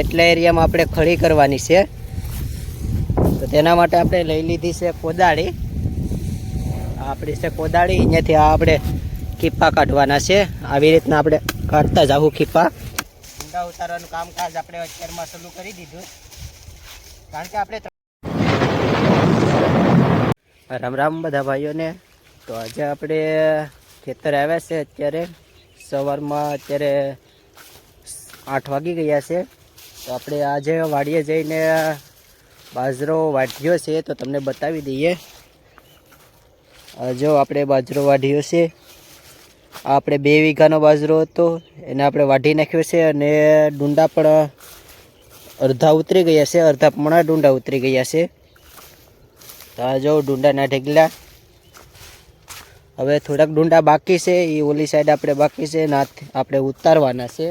એટલા એરિયામાં આપણે ખડી કરવાની છે. તો તેના માટે આપણે લઈ લીધી છે કોદાળી. આપણી છે કોદાળી. અહીંયાથી આપણે ખીપ્પા કાઢવાના છે. આવી રીતના આપણે કાઢતા જાવું ખીપ્પા. ઊંડા ઉતારવાનું કામકાજ આપણે અત્યારમાં શરૂ કરી દીધું, કારણ કે આપણે રામ રામ બધા ભાઈઓને. તો આજે આપણે ખેતર આવ્યા છે. અત્યારે સવારમાં અત્યારે 8 વાગી ગયા છે. તો આપણે આજે વાડીએ જઈને બાજરો વાઢ્યો છે, તો તમને બતાવી દઈએ. જો આપણે બાજરો વાઢ્યો છે. આપણે 2 વીઘાનો બાજરો હતો, એને આપણે વાઢી નાખ્યો છે. અને ડુંડા પણ અડધા ઉતરી ગયા છે, અડધા પોણા ડુંડા ઉતરી ગયા છે. તો આ જો ડુંડાના ઢેગલા. હવે થોડાક ડુંડા બાકી છે, એ ઓલી સાઈડ આપણે બાકી છે ને આપણે ઉતારવાના છે.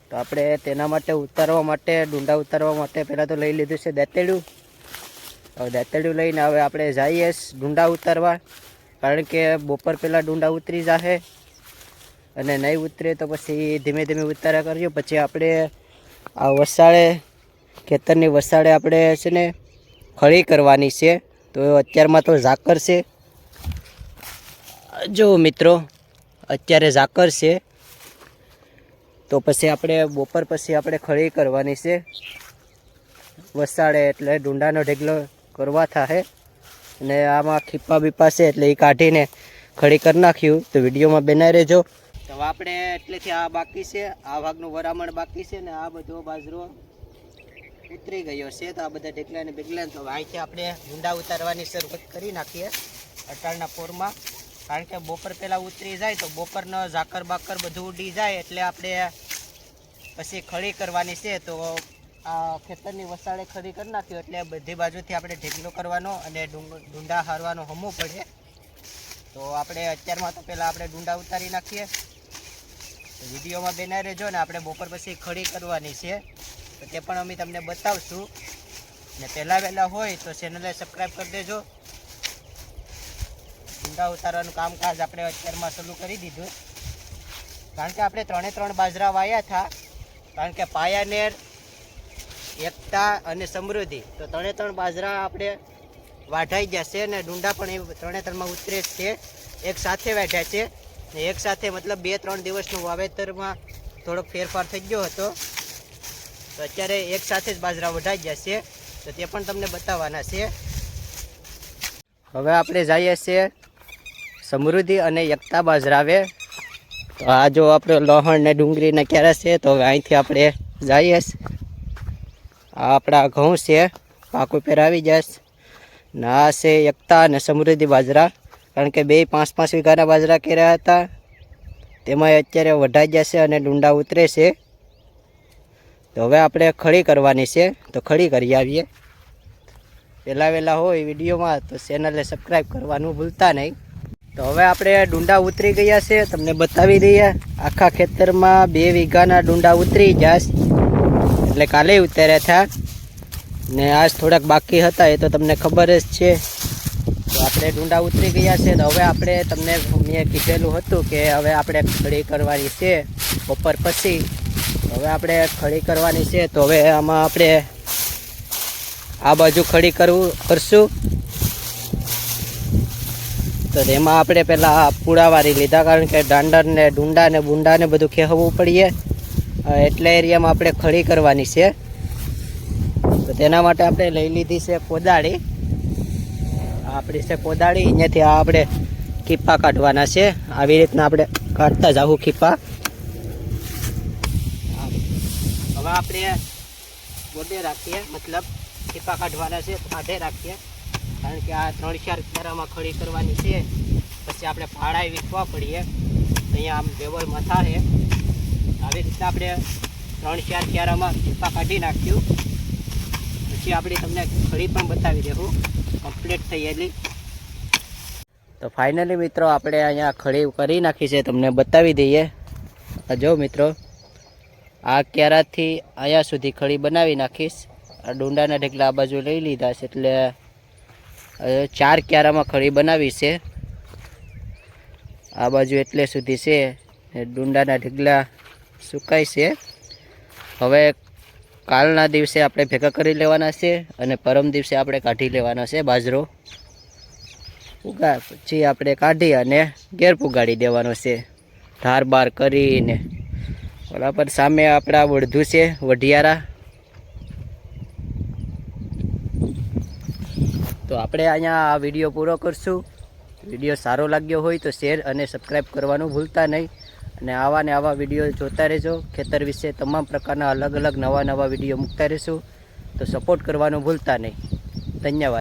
તો આપણે તેના માટે ઉતારવા માટે ડુંડા ઉતારવા માટે પહેલાં તો લઈ લીધું છે દાંતેડું. હવે દાંતેડું લઈને હવે આપણે જઈએ ડુંડા ઉતારવા, કારણ કે બપોર પહેલાં ડુંડા ઉતરી જશે, અને નહીં ઉતરે તો પછી ધીમે ધીમે ઉતાર્યા કરજો. પછી આપણે આ વસાળે, ખેતરની વસાળે આપણે છે ને ખળી કરવાની છે. તો અત્યારમાં તો ઝાકર છે. જો મિત્રો, અત્યારે ઝાકર છે. તો પછી આપણે બપોર પછી આપણે ખળી કરવાની છે વસાળે, એટલે ડુંડાનો ઢેગલો કરવા થાય. અને આમાં ખીપ્પા બીપા છે એટલે એ કાઢીને ખડી કરી નાખ્યું. તો વિડીયોમાં બનાવી રહેજો. તો આપણે એટલેથી આ બાકી છે, આ ભાગનું વરામણ બાકી છે, ને આ બધો બાજરો ઉતરી ગયો છે. તો આ બધા ઢેકલા ને બેગલા. તો અહીંથી આપણે ડુંડા ઉતારવાની શરૂઆત કરી નાખીએ અટાળના પોરમાં, કારણ કે બપોર પહેલાં ઉતરી જાય તો બપોરનો ઝાકર બાકર બધું ઉડી જાય, એટલે આપણે પછી ખડી કરવાની છે. તો આ ખેતરની વસાળે ખડી કરી નાખ્યું, એટલે બધી બાજુથી આપણે ઢેકલો કરવાનો અને ડુંડા હારવાનો હમવું પડે. તો આપણે અત્યારમાં તો પહેલાં આપણે ડુંડા ઉતારી નાખીએ. તો વિડીયોમાં બનાવી રહેજો. ને આપણે બપોર પછી ખડી કરવાની છે, તો તે પણ અમે તમને બતાવશું. ને વહેલા હોય તો ચેનલને સબસ્ક્રાઈબ કરી દેજો. ડુંડા ઉતારવાનું કામકાજ આપણે અત્યારમાં શરૂ કરી દીધું, કારણ કે આપણે 3 બાજરા વાયા હતા. કારણ કે પાયાનેર, એકતા અને સમૃદ્ધિ, તો 3 બાજરા આપણે વાઢાઈ ગયા છે. અને ડુંડા પણ એ 3માં ઉતરે જ છે. એક સાથે વાઢ્યા છે, ને એક સાથે મતલબ 2-3 દિવસનું વાવેતરમાં થોડોક ફેરફાર થઈ ગયો હતો. તો અત્યારે એક સાથે જ બાજરા વઢાઈ ગયા છે, તો તે પણ તમને બતાવવાના છે. હવે આપણે જઈએ છીએ સમૃદ્ધિ અને એકતા બાજરાવે. તો આ જો આપણે લહણ ને ડુંગળીને ક્યારે છે. તો હવે અહીંથી આપણે જઈએ. આ આપણા ઘઉં છે, પાક ઉપર આવી જાય. ને આ છે એકતા અને સમૃદ્ધિ બાજરા, કારણ કે 5-5 વીઘાના બાજરા કર્યા હતા, તેમાં અત્યારે વઢાઈ ગયા છે અને ડુંડા ઉતરે છે. તો હવે આપણે ખડી કરવાની છે, તો ખડી કરી આવીએ. વહેલા હોય વિડીયોમાં તો ચેનલને સબસ્ક્રાઈબ કરવાનું ભૂલતા નહીં. તો હવે આપણે ડુંડા ઉતરી ગયા છે, તમને બતાવી દઈએ. આખા ખેતરમાં 2 વીઘાના ડુંડા ઉતરી ગયા, એટલે કાલે ઉતાર્યા હતા. ને આજ થોડાક બાકી હતા, એ તો તમને ખબર જ છે. તો આપણે ડુંડા ઉતરી ગયા છે. તો હવે આપણે તમને મેં કીધેલું હતું કે હવે આપણે ખડી કરવાની છે બપોર પછી. હવે આપણે ખડી કરવાની છે. તો હવે આમાં આપણે આ બાજુ ખડી કરશું. તો એમાં આપણે પહેલાં પૂળાવારી લીધા, કારણ કે દાંડર ને ડુંડા ને બુંડા ને બધું ખેવવું પડીએ, એટલા એરિયામાં આપણે ખડી કરવાની છે. તો તેના માટે આપણે લઈ લીધી છે કોદાળી. આપણી છે કોદાળી. અહીંયાથી આ આપણે ખીપ્પા કાઢવાના છે. આવી રીતના આપણે કાઢતા જાવું ખીપ્પા. હવે આપણે ગોડે રાખીએ, મતલબ ખીપ્પા કાઢવાના છે, કાઢે રાખીએ, કારણ કે આ 3-4 ક્યારામાં ખડી કરવાની છે. પછી આપણે ભાડાએ વીખવા પડીએ. અહીંયા આમ ટેબલ મથા છે. આવી રીતના આપણે 3-4 ક્યારામાં ખીપ્પા કાઢી નાખ્યું. પછી આપણે તમને ખડી પણ બતાવી દેવું કમ્પ્લીટ થયેલી. તો ફાઇનલી મિત્રો આપણે અહીંયા ખડી કરી નાખી છે, તમને બતાવી દઈએ. જો મિત્રો, આ ક્યારાથી અહીંયા સુધી ખડી બનાવી નાખીશ. આ ડુંડાના ઢેકલા આ બાજુ લઈ લીધા છે, એટલે 4 ક્યારામાં ખડી બનાવી છે. આ બાજુ એટલે સુધી છે. ડુંડાના ઢેકલા સુકાય છે. હવે કાલના દિવસે આપણે ભેગા કરી લેવાના છે અને પરમ દિવસે આપણે કાઢી લેવાનો છે બાજરો. પછી આપણે કાઢી અને ઘેર પુગાડી દેવાનો છે ધાર બાર કરીને. બરાબર, સામે આપણા વડધું છે વઢિયારા. તો આપણે અહીંયા આ વિડીયો પૂરો કરશું. વિડીયો સારો લાગ્યો હોય તો શેર અને સબસ્ક્રાઈબ કરવાનું ભૂલતા નહીં. અને આવા ને આવા વિડીયો જોતા રહેજો. ખેતર વિશે તમામ પ્રકારના અલગ અલગ નવા વિડીયો મૂકતા રહેશું. તો સપોર્ટ કરવાનું ભૂલતા નહીં. ધન્યવાદ.